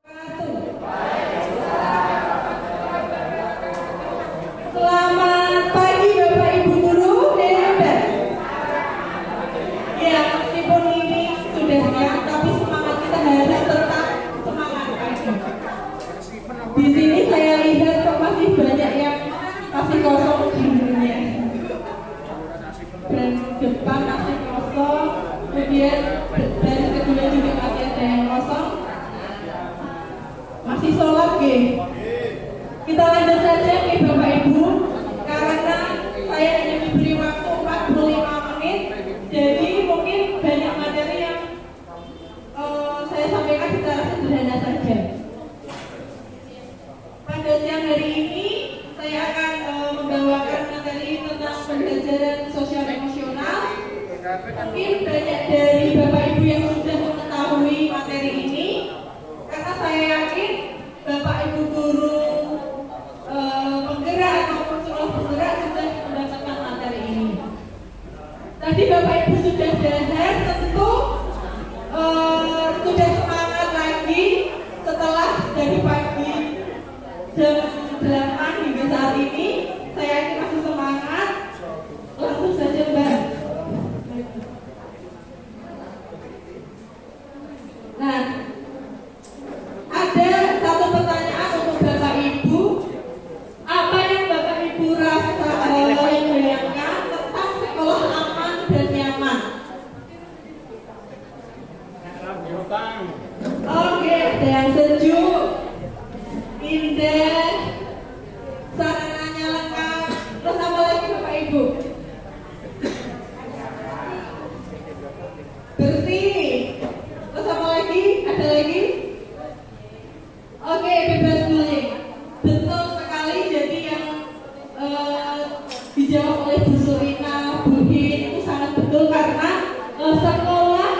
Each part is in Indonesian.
Selamat pagi Bapak Ibu Guru hebat. Ya, meskipun ini sudah siang, tapi semangat kita harus tetap semangat pagi. Di sini saya lihat kok masih banyak yang masih kosong dulunya. Dan depan masih kosong, kemudian dari kedua juga masih ada yang kosong. Masih sholat gih. Kita lanjut saja nih Bapak Ibu, karena saya hanya diberi waktu 45 menit, jadi mungkin banyak materi yang saya sampaikan secara sederhana saja. Pada siang hari ini saya akan membawakan materi tentang pembelajaran sosial emosional. Mungkin banyak dari Bapak Ibu yang sudah mengetahui materi ini, karena saya yakin Bapak Ibu guru penggerak maupun sekolah penggerak sudah mendapatkan materi ini. Tadi Bapak Ibu sudah dahar, tentu sudah semangat lagi setelah dari pagi jam 8 hingga saat ini. Saya yakin masih semangat. Langsung saja Mbak. Nah, ada satu pertanyaan untuk Bapak Ibu. Apa yang Bapak Ibu rasa yang bayangkan tentang sekolah aman dan nyaman? Oke, ada yang sejuk, indah, sarananya lengkap. Terus apa lagi Bapak Ibu? Bersih. Terus apa lagi? Ada lagi? Oke, bebas bullying. Betul sekali. Jadi yang dijawab oleh Bu Surina, Bu Hin itu sangat betul, karena sekolah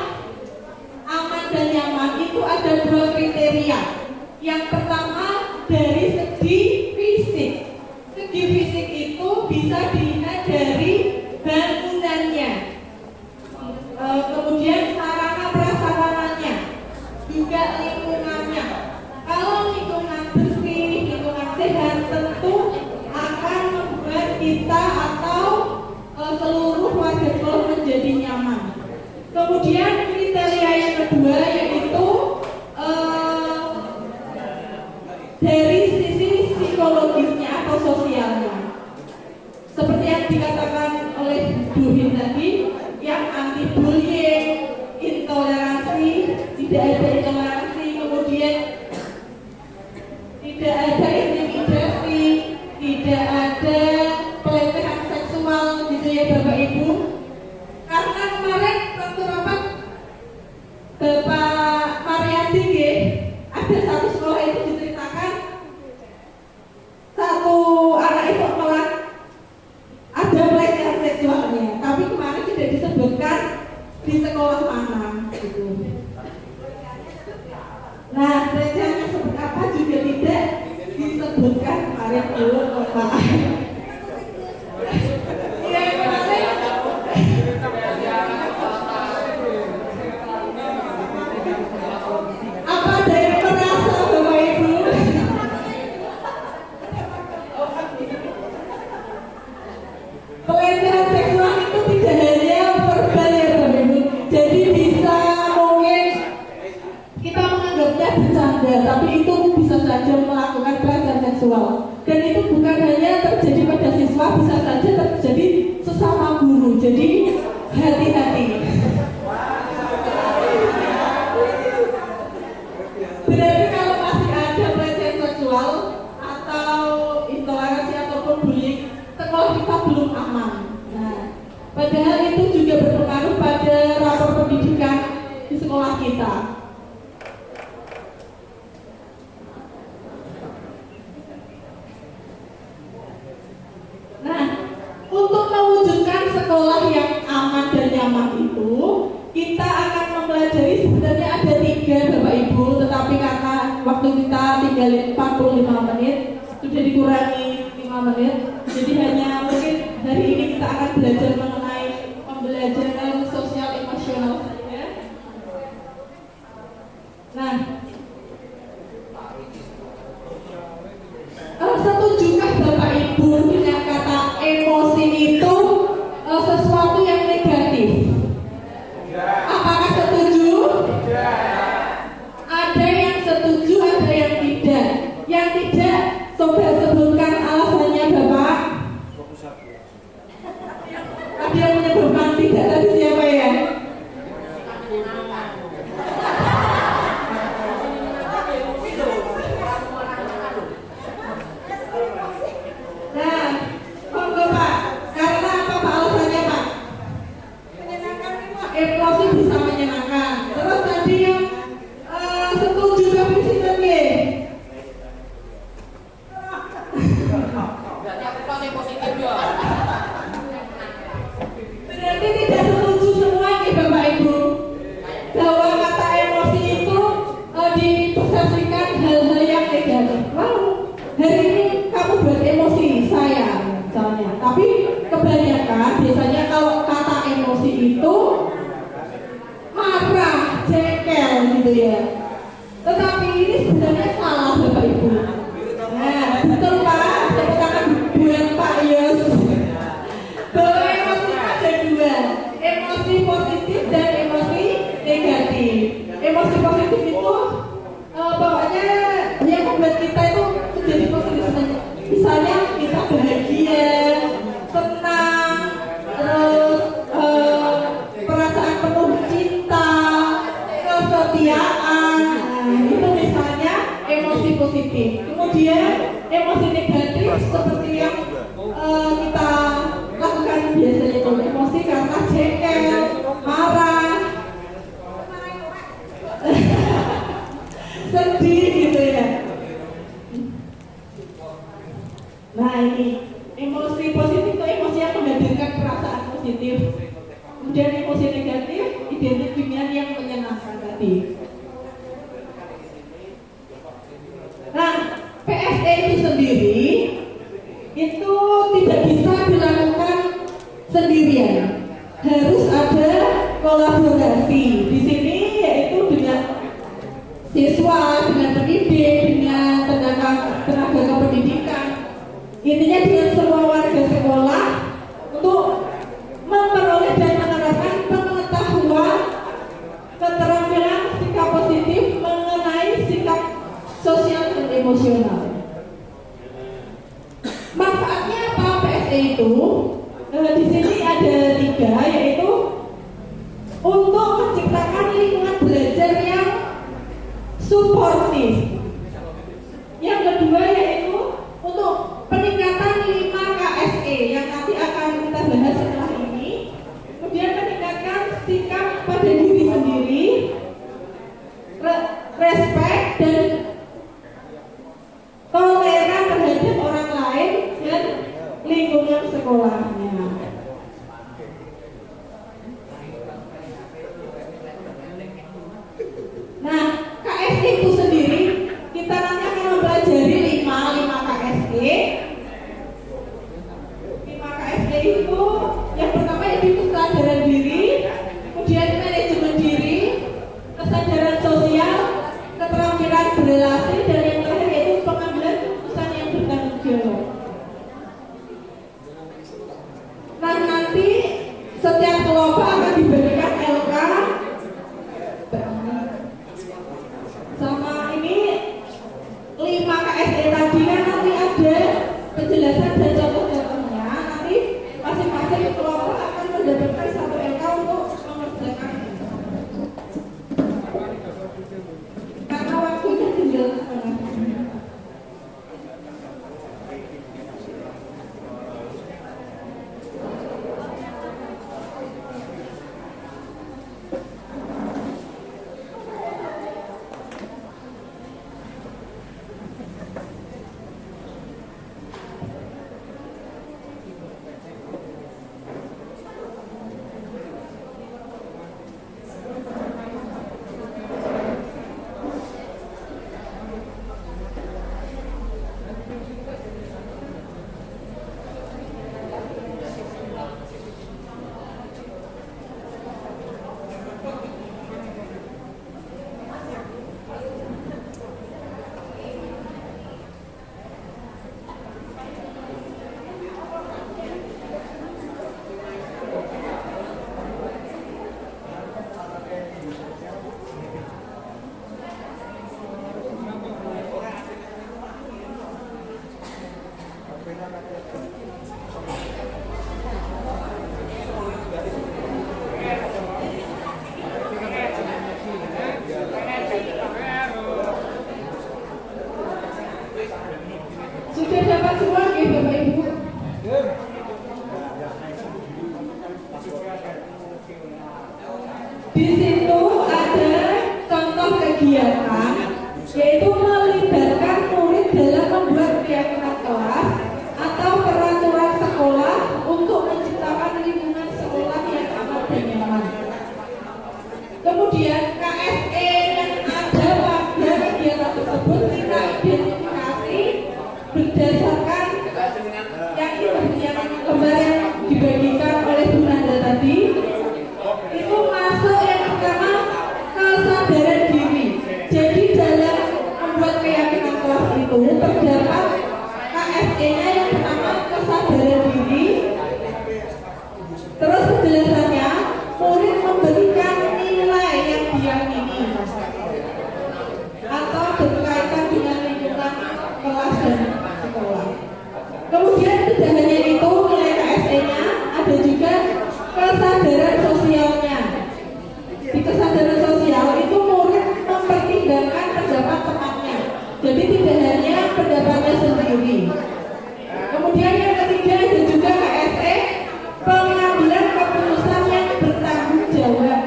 aman dan nyaman itu ada 2 kriteria. Yang pertama dari segi fisik. Segi fisik itu bisa dilihat dari bangunannya, kemudian sarana prasarananya, juga lingkungannya. Kalau lingkungan bersih, lingkungan sehat, tentu akan membuat kita atau seluruh warga sekolah menjadi nyaman. Kemudian kriteria yang kedua yaitu dari sisi psikologisnya atau sosialnya. Seperti yang dikatakan oleh Bu Hin tadi, yang anti bullying, intoleransi, tidak ada intoleransi, kemudian tidak ada intimidasi, tidak ada pelecehan seksual, gitu ya Bapak Ibu. Karena kemarin waktu rapat Bapak Marianti ada satu sekolah itu diceritakan satu anak itu malah ada pelecehan seksualnya, tapi kemarin tidak disebutkan di sekolah mana gitu. Nah, pelecehannya seperti apa juga tidak disebutkan kemarin dulu Bapak. Iya kemarin. Apa ada yang merasa Bapak Ibu? Pelecehan seksual itu tidak hanya verbal ya Bapak Ibu. Jadi bisa mungkin kita menganggapnya bercanda, tapi itu bisa saja melakukan pelecehan seksual. Dan itu bukan hanya terjadi pada siswa, bisa saja terjadi sesama guru. Jadi hati-hati. Berarti kalau masih ada pelecehan seksual atau intoleransi ataupun bullying, sekolah kita belum aman. Nah, padahal itu juga berpengaruh pada rapor pendidikan di sekolah kita. Nah, untuk mewujudkan sekolah yang aman dan nyaman itu, kita akan mempelajari sebenarnya ada 3 Bapak Ibu, tetapi karena waktu kita tinggal 45 menit, sudah dikurangi 5 menit, jadi hanya mungkin hari ini kita akan belajar mengenai pembelajaran sosial emosional saja. Nah, Nah, monggo Pak. Karena apa Pak alasannya Pak? Menyenangkan nih Pak. Emosi bisa menyenangkan. Terus tadi yang setuju tapi sinten nggih? Berarti aku pasti positif ya. Berarti tidak setuju semua nih Bapak Ibu bahwa kata emosi itu dipersepsikan hal-hal yang negatif. Lalu hari ini kamu beremosi saya misalnya, tapi kebanyakan biasanya kalau kata emosi itu marah, jengkel gitu ya. Tetapi ini sebenarnya salah Bapak Ibu. Nah, betul Pak, tepuk tangan buat Pak Yos. Bahwa emosi ada dua, emosi positif dan emosi negatif. Emosi positif itu pokoknya yang membuat kita itu menjadi positif sebenarnya. Misalnya kita bahagia, senang, terus perasaan penuh cinta, kesetiaan. Nah, itu misalnya emosi positif. Kemudian emosi negatif seperti yang kita lakukan biasanya itu emosi karena jengkel, marah, sedih gitu ya. Nah ini emosi positif itu emosi yang menghadirkan perasaan positif. Kemudian emosi negatif identik dengan yang menyenangkan tadi. Nah PSE itu sendiri itu tidak bisa dilakukan sendirian, harus ada kolaborasi di sini yaitu dengan siswa, dengan pendidik, dengan tenaga kependidikan, intinya dengan semua warga sekolah untuk memperoleh dan menerapkan pengetahuan, keterampilan sikap positif mengenai sikap sosial dan emosional. Manfaatnya apa PSE itu? Di sini ada 3, yaitu untuk menciptakan lingkungan belajar yang suportif. Yang kedua yaitu untuk peningkatan 5 KSE yang nanti akan kita bahas setelah ini. Kemudian meningkatkan sikap pada diri sendiri, respect dan toleran terhadap orang lain dan lingkungan sekolahnya. Nah, KSE itu sendiri kita nanti akan mempelajari 5 kegiatan, yaitu melibatkan murid dalam membuat keyakinan kelas atau peraturan sekolah untuk menciptakan lingkungan sekolah yang aman dan nyaman. Kemudian KSE yang ada pada kegiatan tersebut kita identifikasi berdasarkan yang lembar yang dibagikan oleh Bu Nanda tadi. Itu masuk yang pertama, kesadaran diri. Jadi dalam membuat keyakinan kelas itu terdapat KSE-nya yang pertama, kesadaran diri. Terus penjelasannya, murid memberikan nilai yang diyakini atau berkaitan dengan lingkungan kelas dan sekolah. Kemudian tidak hanya itu nilai KSE-nya, ada juga kesadaran sosialnya. Di kesadaran sosial itu murid mempertimbangkan pendapat temannya. Jadi tidak hanya pendapatnya sendiri. Kemudian yang ketiga ada juga KSE, pengambilan keputusan yang bertanggung jawab.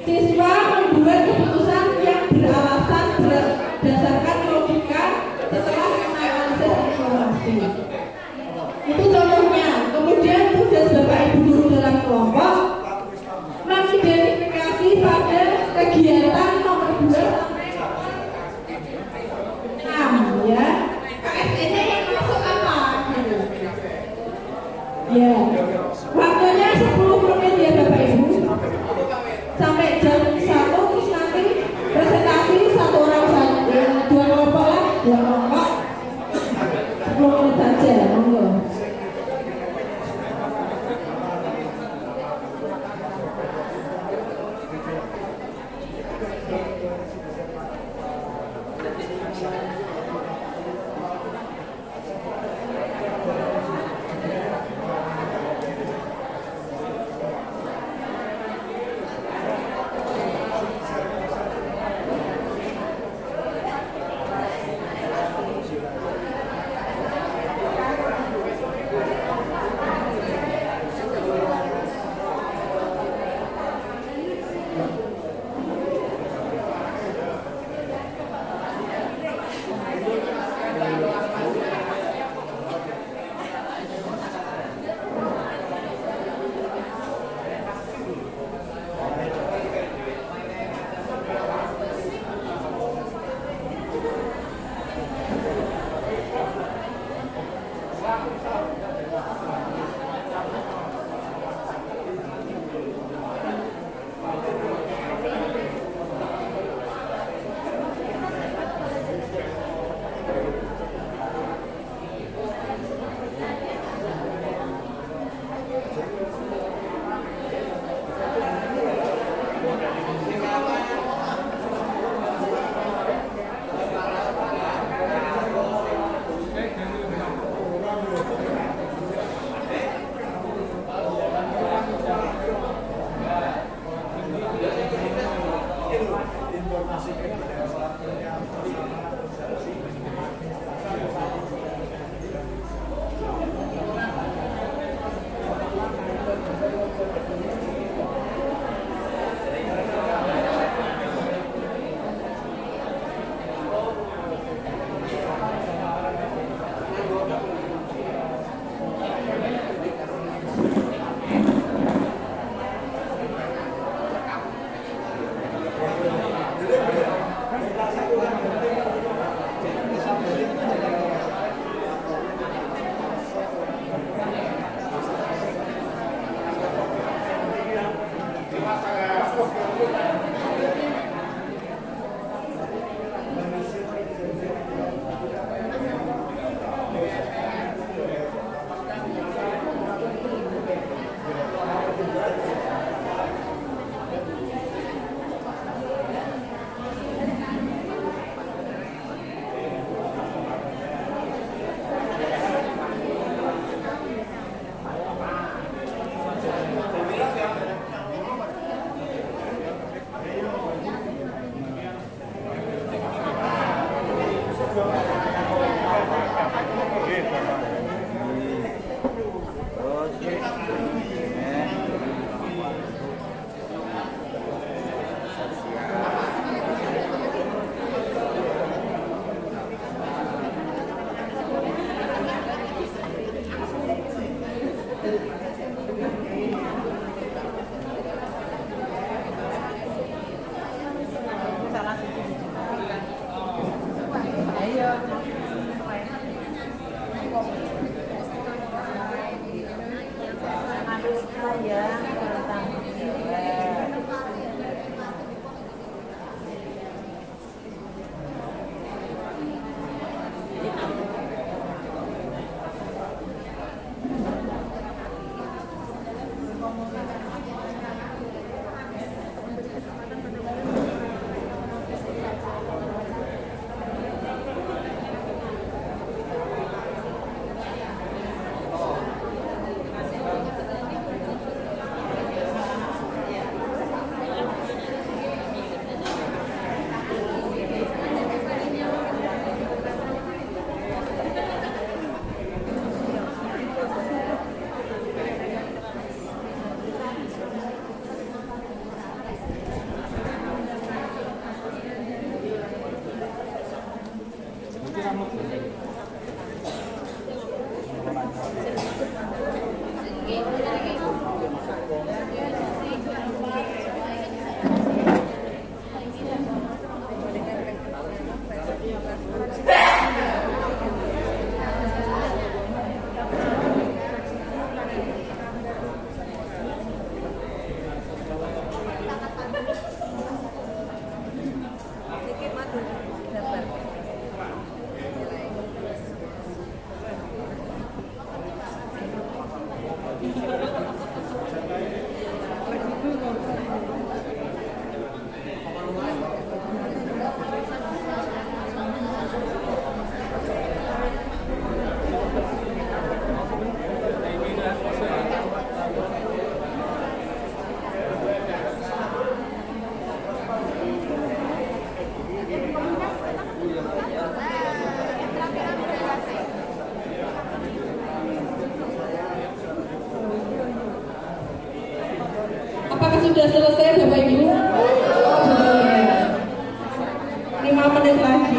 Siswa membuat keputusan yang beralasan berdasarkan logika setelah menganalisis informasi. Itu contohnya. Kemudian tugas Bapak Ibu guru dalam kelompok mengidentifikasi pada kegiatan nomor 2 sampai 6 ya. KSE-nya yang masuk apa? Ya. Waktunya 10 menit ya Bapak Ibu. Sampai jam 1 terus nanti presentasi Apakah sudah selesai Bapak Ibu? 5 menit lagi.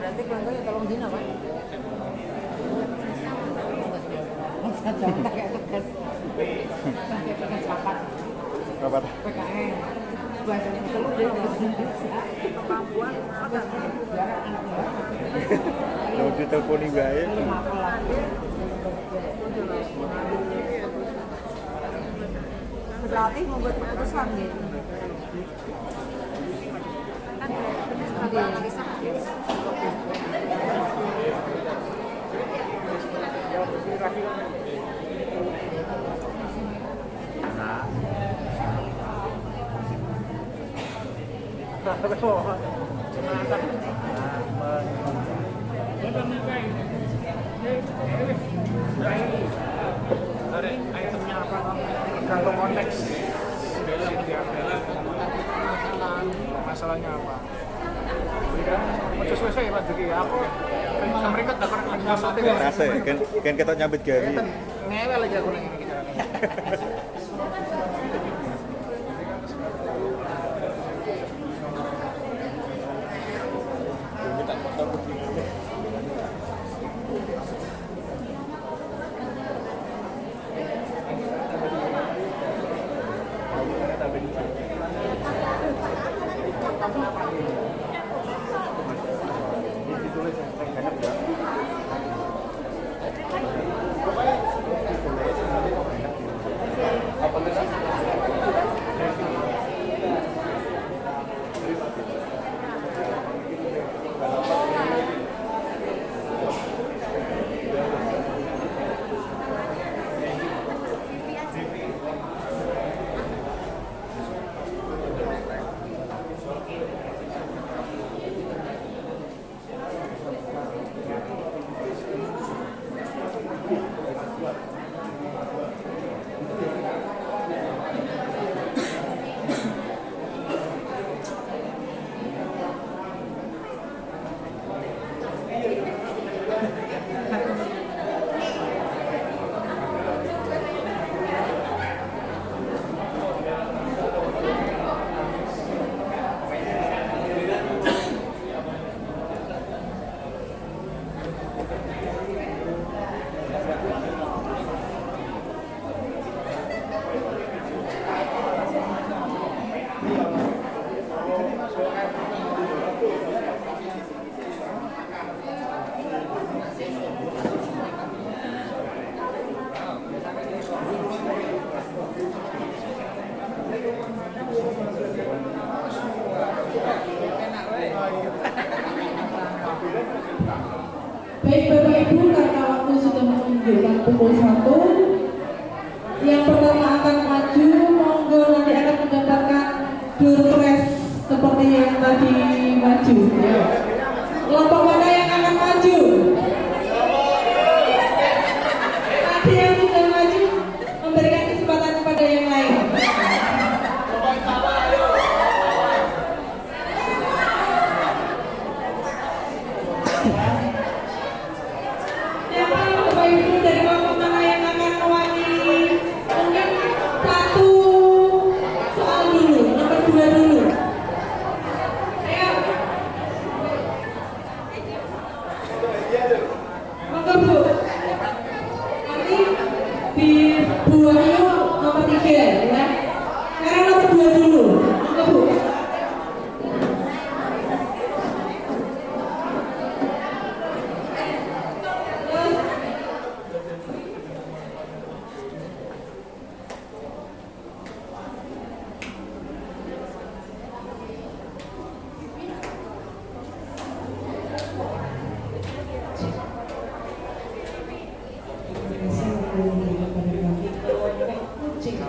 Berarti keluarga tolong dina, Pak. Berapa? PKN. Bahasanya perlu dia kemampuan Mau diteleponi bae. berlatih membuat keputusan gitu. Kan Itemnya apa? Kalau konteks masalahnya apa? Sesuai saya Pak Joki ya aku kan mereka tak pernah ngasih Rasa kan kita nyambit gari. ngewel aja aku ini Baik Bapak Ibu, karena waktu sudah menunjukkan pukul 1, yang pertama akan maju, monggo nanti akan mendapatkan door prize seperti yang tadi maju. Ya. Kelompok mana yang akan maju? Tadi yang sudah maju memberikan kesempatan kepada yang lain. Siapa Bapak Ibu dari kelompok mana yang akan mewakili? Mungkin satu soal dulu, nomor 2 dulu. Ayo. Monggo Bu. Nanti di buah yuk nomor 3 ya. Sekarang nomor 2 dulu. Monggo Bu. Terus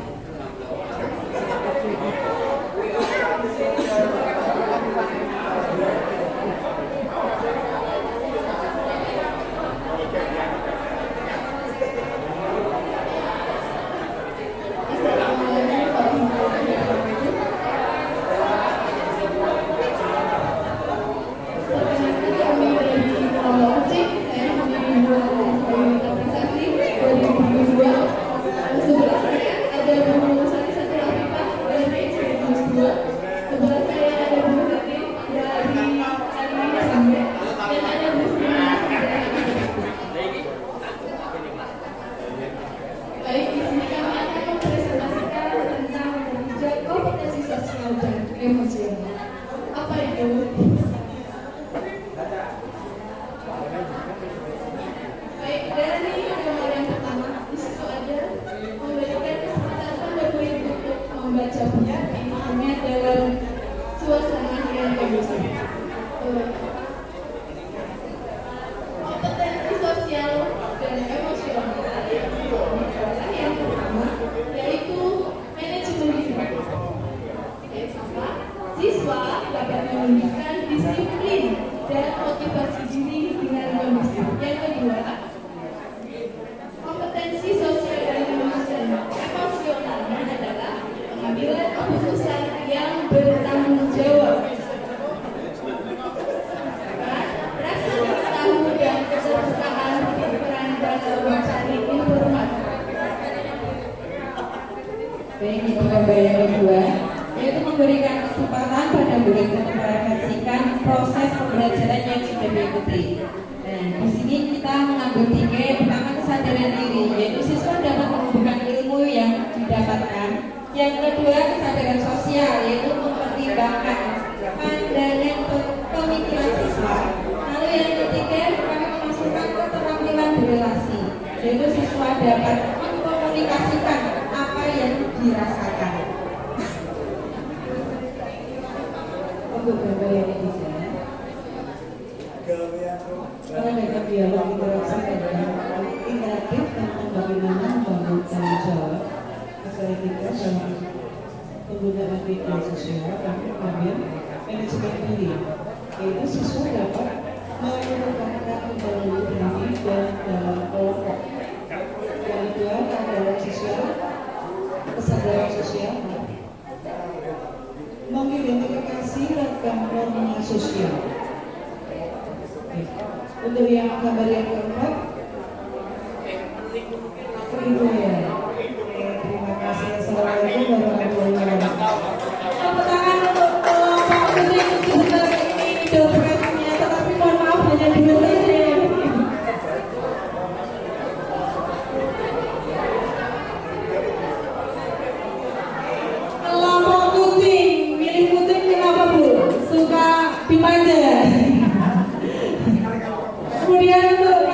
baik, di sini kami akan mempresentasikan tentang mewujudkan kompetensi sosial dan emosional. Apa itu? Baik, dari gambar yang pertama, di situ ada memberikan kesempatan pada murid untuk membaca buku intinya dalam suasana yang kondusif. Kompetensi sosial dan emosional yang pertama yaitu manajemen hidup. Yang kedua, siswa dapat menunjukkan disiplin dan motivasi diri dengan kondusif. Yang kedua, kompetensi sosial dan emosionalnya adalah pengambilan keputusan yang bertanggung jawab. Rasa ingin tahu dan keterbukaan berperan dalam mencari informasi. Baik, itu gambar yang kedua, yaitu memberikan kesempatan pada murid untuk merefleksikan proses pembelajaran yang sudah diikuti. Nah, di sini kita mengambil 3. Pertama, kesadaran diri, yaitu siswa dapat mengumpulkan ilmu yang didapatkan. Yang kedua, kesadaran sosial, yaitu mempertimbangkan pandangan pemikiran siswa. Lalu yang ketiga, kami memasukkan keterampilan berrelasi, yaitu siswa dapat mengkomunikasikan apa yang dirasakan. Untuk gambar yang ketiga, mengadakan dialog interaksi dan interaktif tentang bagaimana membangun tanggung jawab kesehatan dalam penggunaan media sosial dan mengambil manajemen diri, yaitu siswa dapat mengembangkan kembali diri dan dalam kelompok. Yang kedua, kesadaran sosial, mengidentifikasi ragam norma sosial. Untuk yang gambar yang keempat, kerinduan. Terima kasih. Assalamualaikum warahmatullahi wabarakatuh. Tepuk tangan untuk kelompok putri sebentar ini dopresnya, tetapi mohon maaf hanya 2 saja. Kelompok kucing, milih kucing kenapa Bu? Suka dimanja. Kemudian untuk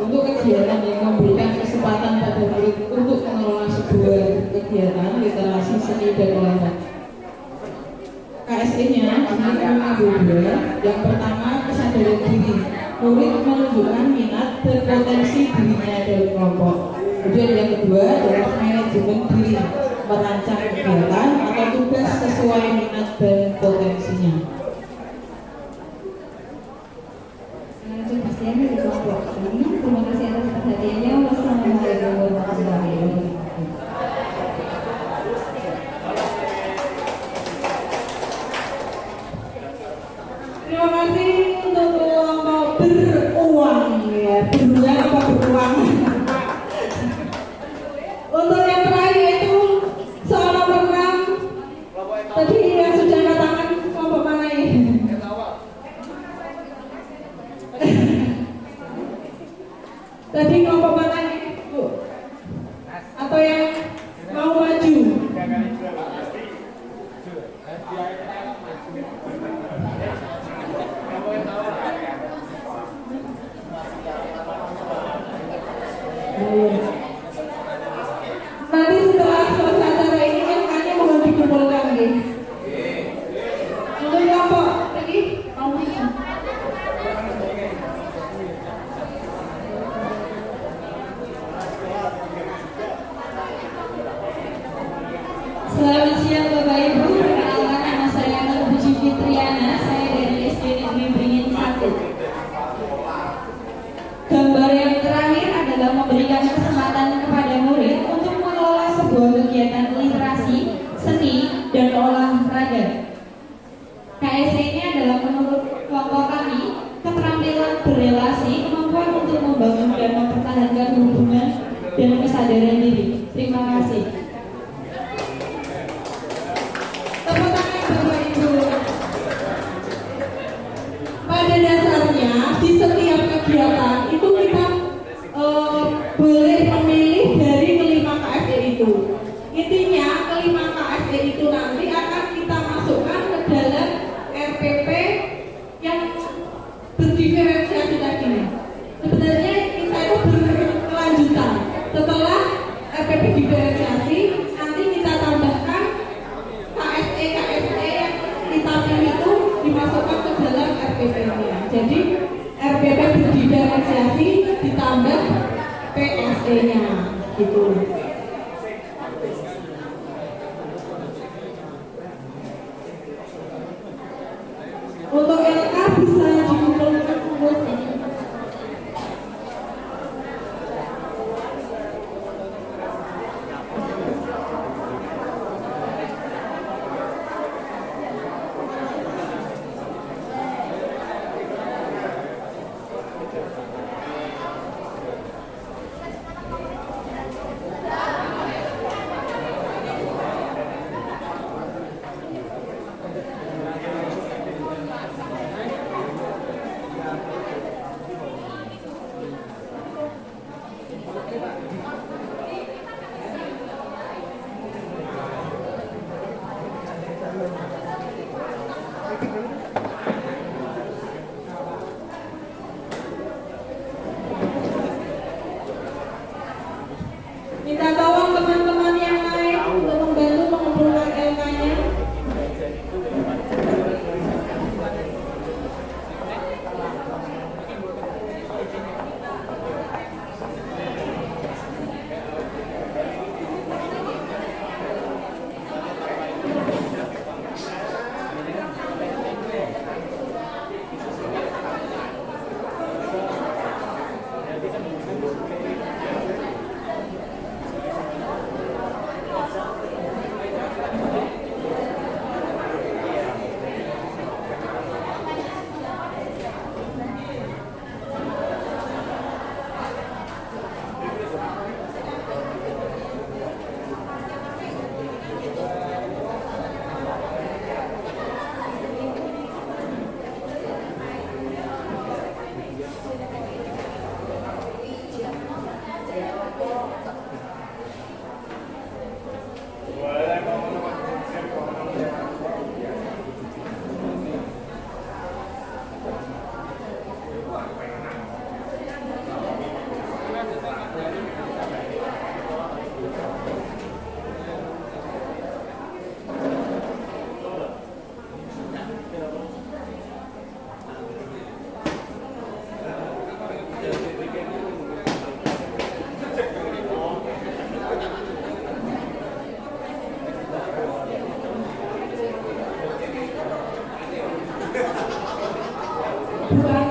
untuk kegiatan yang memberikan kesempatan pada murid untuk mengelola sebuah kegiatan literasi seni dan olahraga. KSE-nya ini ada dua. Yang pertama, kesadaran diri. Murid menunjukkan minat dan potensi dirinya dalam kelompok. Kemudian yang kedua adalah manajemen diri, merancang kegiatan atau tugas sesuai minat dan potensinya. Pastinya dari kelompok ini. Terima kasih atas perhatiannya. Wassalamualaikum warahmatullahi wabarakatuh. Terima kasih untuk kelompok beruang ya, beruang apa beruang. Untuk yang terakhir itu soal nomor 6. Tadi yang sudah katakan kelompok mana ini? Tadi kelompok mana nih, Bu? Atau yang mau maju? Nanti setelah selesai acara ini MK-nya mohon dikumpulkan nih. Untuk kelompok tadi mau maju. Selamat siang Bapak Ibu, perkenalkan nama saya Nur Puji Fitriana, saya dari SD Negeri Beringin 1. Gambar yang terakhir adalah memberikan kesempatan kepada murid untuk mengelola sebuah kegiatan literasi, seni, dan olahraga. KSE ini adalah menurut kelompok kami, keterampilan berelasi, kemampuan untuk membangun dan mempertahankan hubungan dan kesadaran diri. Terima kasih. Tepuk tangan Bapak Ibu. Pada dasarnya di setiap kegiatan itu kita boleh memilih dari kelima KSE itu. Intinya kelima KSE itu nanti akan kita masukkan ke dalam RPP yang berdiferensiasi tadi. Sebenarnya kita itu berkelanjutan. Setelah RPP diferensiasi, nanti kita tambahkan KSE yang kita pilih itu dimasukkan ke dalam RPP-nya. Jadi RPP berdiferensiasi ditambah PSE-nya gitu. Untuk LK bisa dikumpulkan semuanya. bukan